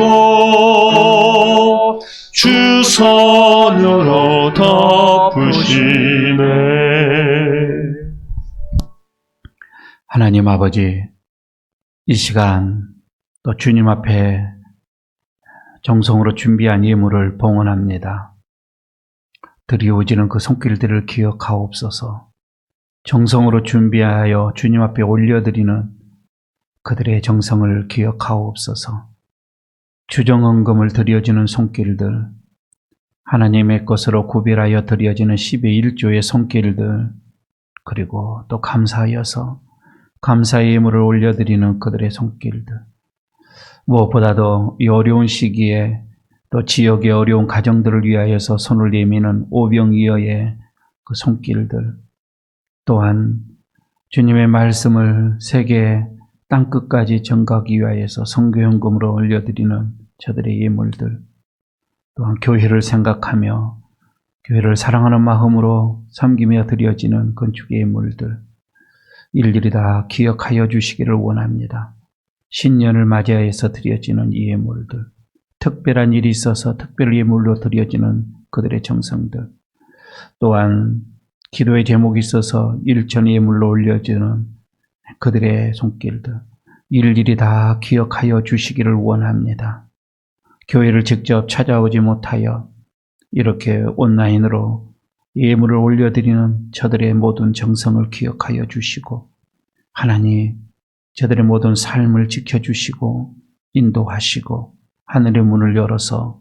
주 손으로 덮으시네. 하나님 아버지, 이 시간 또 주님 앞에 정성으로 준비한 예물을 봉헌합니다. 드리워지는 그 손길들을 기억하옵소서. 정성으로 준비하여 주님 앞에 올려드리는 그들의 정성을 기억하옵소서. 주정헌금을 드려지는 손길들, 하나님의 것으로 구별하여 드려지는 10의 1조의 손길들, 그리고 또 감사하여서 감사의 예물을 올려드리는 그들의 손길들, 무엇보다도 이 어려운 시기에 또 지역의 어려운 가정들을 위하여서 손을 내미는 오병이어의 그 손길들, 또한 주님의 말씀을 세계 땅끝까지 전가하기 위하여서 선교헌금으로 올려드리는 저들의 예물들, 또한 교회를 생각하며 교회를 사랑하는 마음으로 섬기며 드려지는 건축의 예물들, 일일이 다 기억하여 주시기를 원합니다. 신년을 맞이하여서 드려지는 이 예물들, 특별한 일이 있어서 특별 예물로 드려지는 그들의 정성들, 또한 기도의 제목이 있어서 일천 예물로 올려지는 그들의 손길들, 일일이 다 기억하여 주시기를 원합니다. 교회를 직접 찾아오지 못하여 이렇게 온라인으로 예물을 올려드리는 저들의 모든 정성을 기억하여 주시고, 하나님 저들의 모든 삶을 지켜주시고 인도하시고 하늘의 문을 열어서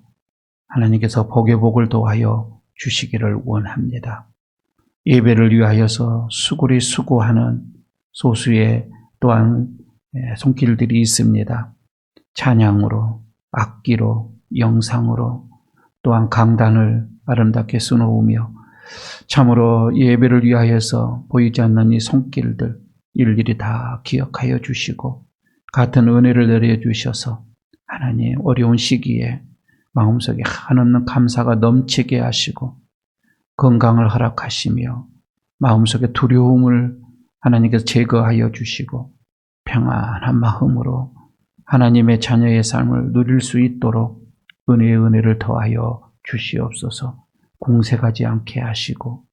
하나님께서 복의 복을 도하여 주시기를 원합니다. 예배를 위하여서 수고리 수고하는 소수의 또한 손길들이 있습니다. 찬양으로, 악기로, 영상으로, 또한 강단을 아름답게 수놓으며 참으로 예배를 위하여서 보이지 않는 이 손길들 일일이 다 기억하여 주시고 같은 은혜를 내려주셔서 하나님 어려운 시기에 마음속에 한없는 감사가 넘치게 하시고 건강을 허락하시며 마음속에 두려움을 하나님께서 제거하여 주시고 평안한 마음으로 하나님의 자녀의 삶을 누릴 수 있도록 은혜의 은혜를 더하여 주시옵소서. 공색하지 않게 하시고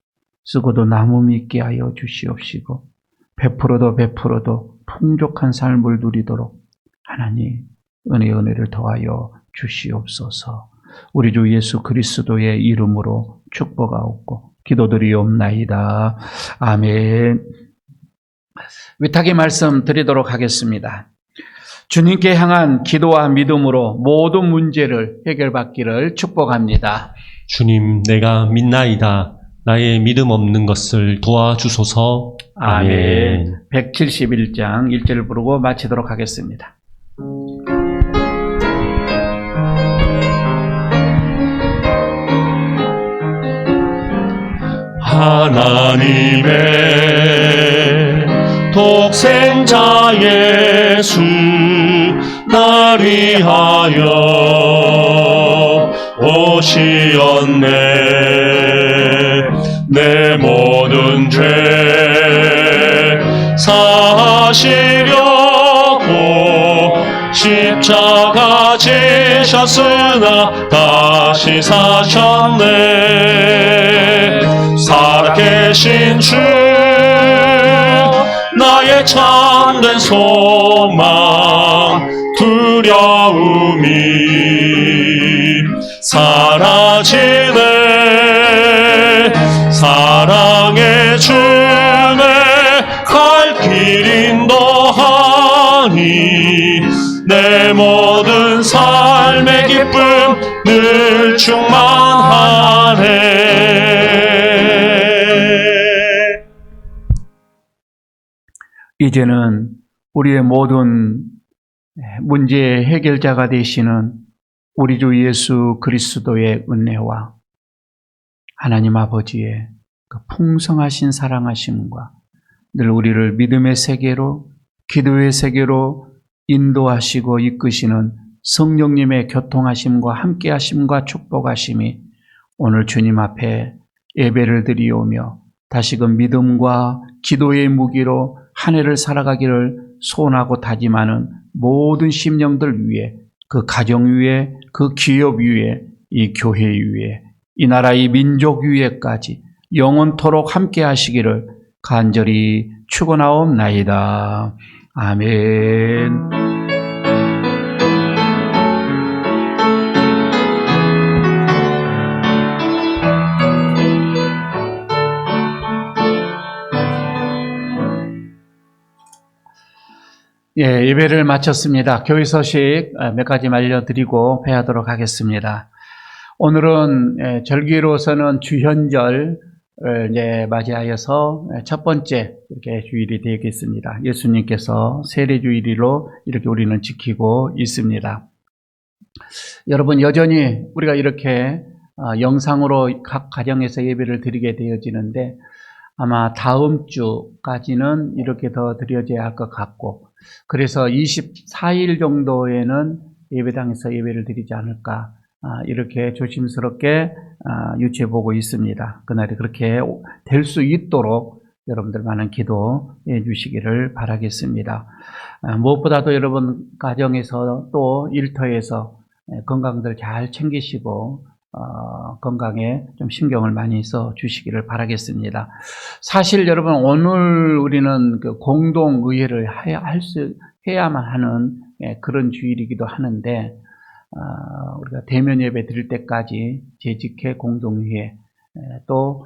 쓰고도 남음이 있게 하여 주시옵시고 베풀어도 풍족한 삶을 누리도록 하나님 은혜의 은혜를 더하여 주시옵소서. 우리 주 예수 그리스도의 이름으로 축복하옵고 기도드리옵나이다. 아멘. 위탁의 말씀 드리도록 하겠습니다. 주님께 향한 기도와 믿음으로 모든 문제를 해결받기를 축복합니다. 주님, 내가 믿나이다. 나의 믿음 없는 것을 도와주소서. 아멘. 171장 1절을 부르고 마치도록 하겠습니다. 하나님의 독생자 예수 날 위하여 오시었네. 내 모든 죄 사시려고 십자가 지셨으나 다시 사셨네. 살아계신 주 나의 참된 소망 두려움이 사라지네. 사랑의 주내 갈 길 인도하니 내 모든 삶의 기쁨 늘 충만하네. 이제는 우리의 모든 문제의 해결자가 되시는 우리 주 예수 그리스도의 은혜와 하나님 아버지의 그 풍성하신 사랑하심과 늘 우리를 믿음의 세계로, 기도의 세계로 인도하시고 이끄시는 성령님의 교통하심과 함께하심과 축복하심이 오늘 주님 앞에 예배를 드리오며 다시금 믿음과 기도의 무기로 한 해를 살아가기를 소원하고 다짐하는 모든 심령들 위에, 그 가정 위에, 그 기업 위에, 이 교회 위에, 이 나라의 민족 위에까지 영원토록 함께 하시기를 간절히 축원하옵나이다. 아멘. 예, 예배를 마쳤습니다. 교회 소식 몇 가지 알려드리고 회하도록 하겠습니다. 오늘은 절기로서는 주현절을 이제 맞이하여서 첫 번째 이렇게 주일이 되겠습니다. 예수님께서 세례주일로 이렇게 우리는 지키고 있습니다. 여러분, 여전히 우리가 이렇게 영상으로 각 가정에서 예배를 드리게 되어지는데 아마 다음 주까지는 이렇게 더 드려져야 할 것 같고, 그래서 24일 정도에는 예배당에서 예배를 드리지 않을까, 이렇게 조심스럽게 유추해보고 있습니다. 그날이 그렇게 될 수 있도록 여러분들 많은 기도해 주시기를 바라겠습니다. 무엇보다도 여러분 가정에서 또 일터에서 건강들 잘 챙기시고 건강에 좀 신경을 많이 써 주시기를 바라겠습니다. 사실 여러분, 오늘 우리는 그 공동의회를 해야만 하는 그런 주일이기도 하는데, 우리가 대면 예배 드릴 때까지 재직회 공동의회 또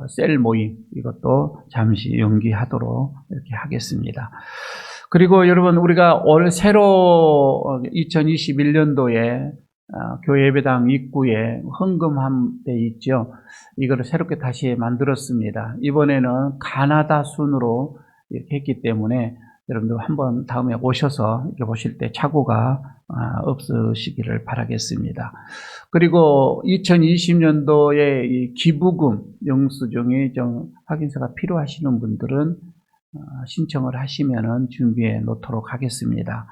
셀 모임, 이것도 잠시 연기하도록 이렇게 하겠습니다. 그리고 여러분, 우리가 올 새로 2021년도에 교회 예배당 입구에 헌금함 돼 있죠. 이거를 새롭게 다시 만들었습니다. 이번에는 가나다 순으로 이렇게 했기 때문에 여러분들 한번 다음에 오셔서 이렇게 보실 때 착오가 없으시기를 바라겠습니다. 그리고 2020년도에 이 기부금 영수증이 좀 확인서가 필요하시는 분들은 신청을 하시면은 준비해 놓도록 하겠습니다.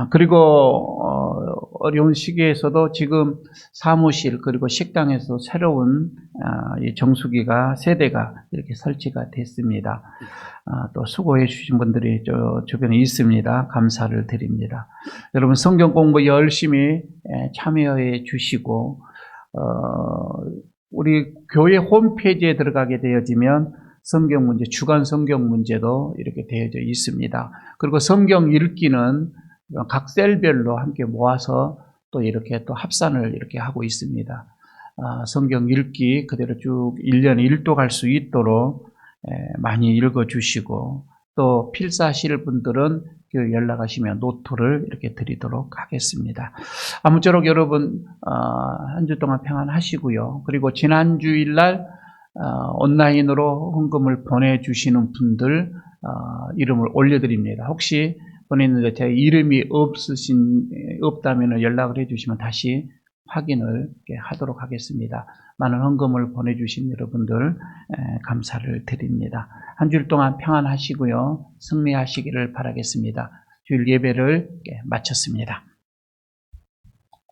그리고 어려운 시기에서도 지금 사무실 그리고 식당에서 새로운 이 정수기가 세대가 이렇게 설치가 됐습니다. 또 수고해 주신 분들이 저 주변에 있습니다. 감사를 드립니다. 여러분, 성경 공부 열심히 참여해 주시고 우리 교회 홈페이지에 들어가게 되어지면 성경 문제, 주간 성경 문제도 이렇게 되어져 있습니다. 그리고 성경 읽기는 각 셀별로 함께 모아서 또 이렇게 또 합산을 이렇게 하고 있습니다. 성경 읽기 그대로 쭉 1년에 1도 갈 수 있도록 많이 읽어주시고, 또 필사하실 분들은 연락하시면 노트를 이렇게 드리도록 하겠습니다. 아무쪼록 여러분 한 주 동안 평안하시고요. 그리고 지난 주일날 온라인으로 헌금을 보내주시는 분들 이름을 올려드립니다. 혹시 보냈는데 제 이름이 없다면 연락을 해주시면 다시 확인을 하도록 하겠습니다. 많은 헌금을 보내주신 여러분들 감사를 드립니다. 한 주일 동안 평안하시고요. 승리하시기를 바라겠습니다. 주일 예배를 마쳤습니다.